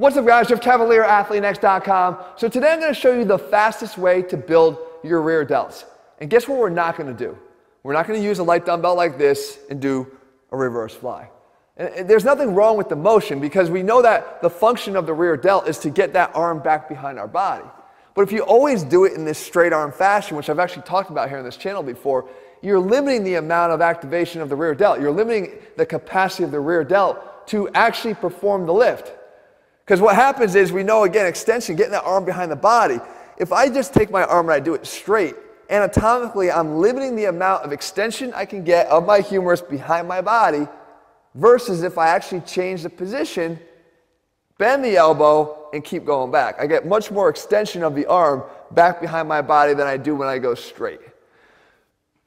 What's up guys, Jeff Cavalier, ATHLEAN-X.com. So today I'm going to show you the fastest way to build your rear delts. And guess what we're not going to do? We're not going to use a light dumbbell like this and do a reverse fly. And there's nothing wrong with the motion because we know that the function of the rear delt is to get that arm back behind our body. But if you always do it in this straight arm fashion, which I've actually talked about here on this channel before, you're limiting the amount of activation of the rear delt. You're limiting the capacity of the rear delt to actually perform the lift. Because what happens is, we know again, extension, getting that arm behind the body. If I just take my arm and I do it straight, anatomically I'm limiting the amount of extension I can get of my humerus behind my body, versus if I actually change the position, bend the elbow, and keep going back. I get much more extension of the arm back behind my body than I do when I go straight.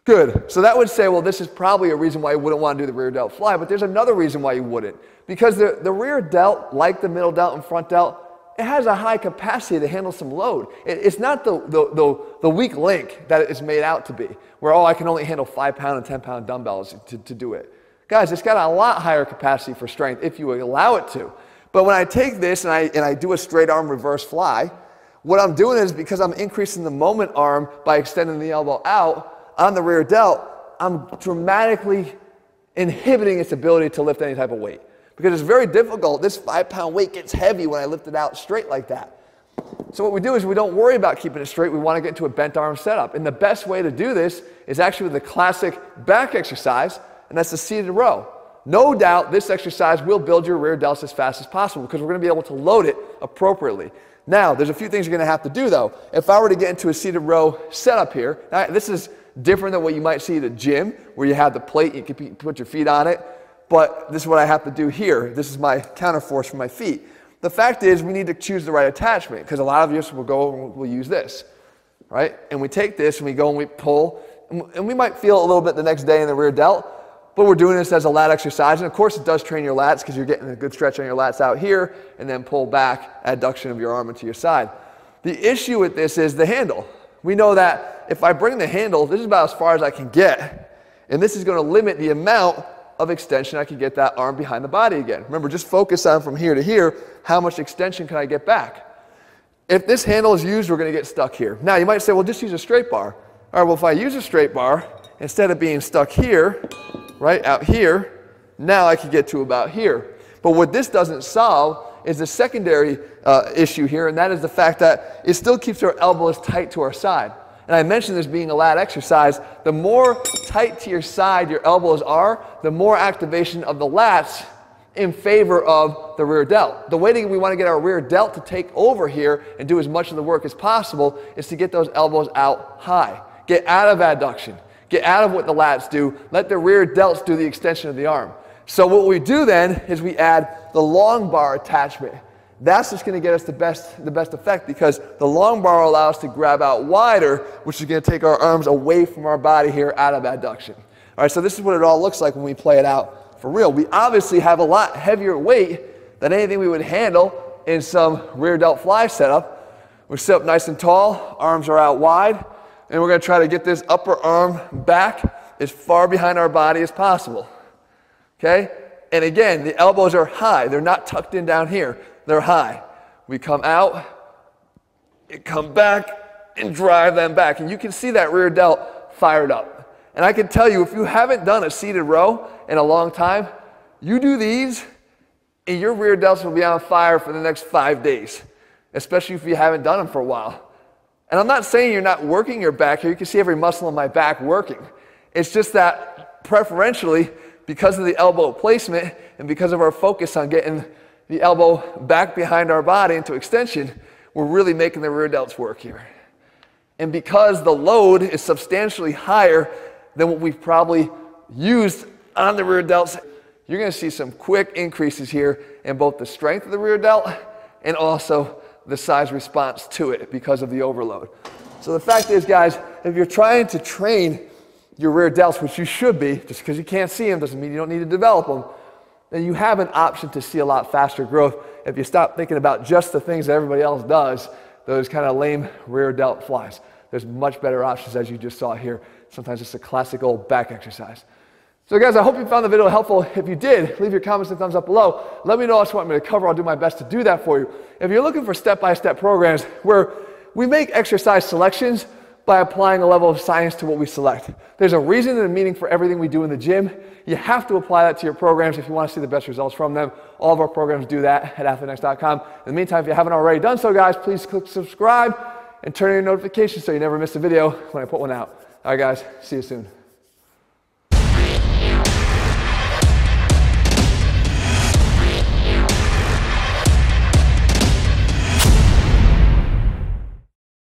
Good. So that would say, well, this is probably a reason why you wouldn't want to do the rear delt fly, but there's another reason why you wouldn't. Because the rear delt, like the middle delt and front delt, it has a high capacity to handle some load. It's not the weak link that it's made out to be, where, oh, I can only handle 5-pound and 10-pound dumbbells to do it. Guys, it's got a lot higher capacity for strength if you allow it to. But when I take this and I do a straight arm reverse fly, what I'm doing is, because I'm increasing the moment arm by extending the elbow out on the rear delt, I'm dramatically inhibiting its ability to lift any type of weight. Because it's very difficult. This 5-pound weight gets heavy when I lift it out straight like that. So what we do is we don't worry about keeping it straight. We want to get into a bent arm setup. And the best way to do this is actually with the classic back exercise, and that's the seated row. No doubt this exercise will build your rear delts as fast as possible because we're going to be able to load it appropriately. Now, there's a few things you're going to have to do though. If I were to get into a seated row setup here, now this is different than what you might see at a gym where you have the plate, you can put your feet on it. But this is what I have to do here. This is my counterforce for my feet. The fact is, we need to choose the right attachment because a lot of us will go and we'll use this, right? And we take this and we go and we pull, and we might feel a little bit the next day in the rear delt, but we're doing this as a lat exercise. And of course, it does train your lats because you're getting a good stretch on your lats out here, and then pull back, adduction of your arm into your side. The issue with this is the handle. We know that if I bring the handle, this is about as far as I can get, and this is going to limit the amount of extension I can get that arm behind the body again. Remember, just focus on from here to here, how much extension can I get back? If this handle is used, we're going to get stuck here. Now, you might say, well, just use a straight bar. All right, well, if I use a straight bar, instead of being stuck here, right out here, now I can get to about here. But what this doesn't solve is the secondary issue here, and that is the fact that it still keeps our elbows tight to our side. And I mentioned this being a lat exercise. The more tight to your side your elbows are, the more activation of the lats in favor of the rear delt. The way that we want to get our rear delt to take over here and do as much of the work as possible is to get those elbows out high. Get out of adduction. Get out of what the lats do. Let the rear delts do the extension of the arm. So what we do then is we add the long bar attachment. That's just going to get us the best effect because the long bar will allow us to grab out wider, which is going to take our arms away from our body here out of adduction. All right, so this is what it all looks like when we play it out for real. We obviously have a lot heavier weight than anything we would handle in some rear delt fly setup. We sit up nice and tall, arms are out wide, and we're going to try to get this upper arm back as far behind our body as possible. Okay? And again, the elbows are high. They're not tucked in down here. They're high. We come out, and come back, and drive them back. And you can see that rear delt fired up. And I can tell you, if you haven't done a seated row in a long time, you do these, and your rear delts will be on fire for the next 5 days, especially if you haven't done them for a while. And I'm not saying you're not working your back here. You can see every muscle in my back working. It's just that preferentially, because of the elbow placement and because of our focus on getting the elbow back behind our body into extension, we're really making the rear delts work here. And because the load is substantially higher than what we've probably used on the rear delts, you're going to see some quick increases here in both the strength of the rear delt and also the size response to it because of the overload. So the fact is, guys, if you're trying to train your rear delts, which you should be, just because you can't see them doesn't mean you don't need to develop them, then you have an option to see a lot faster growth if you stop thinking about just the things that everybody else does, those kind of lame rear delt flies. There's much better options, as you just saw here. Sometimes it's a classic old back exercise. So guys, I hope you found the video helpful. If you did, leave your comments and thumbs up below. Let me know what you want me to cover. I'll do my best to do that for you. If you're looking for step-by-step programs where we make exercise selections by applying a level of science to what we select. There's a reason and a meaning for everything we do in the gym. You have to apply that to your programs if you want to see the best results from them. All of our programs do that at ATHLEAN-X.com. In the meantime, if you haven't already done so, guys, please click subscribe and turn on your notifications so you never miss a video when I put one out. All right, guys, see you soon.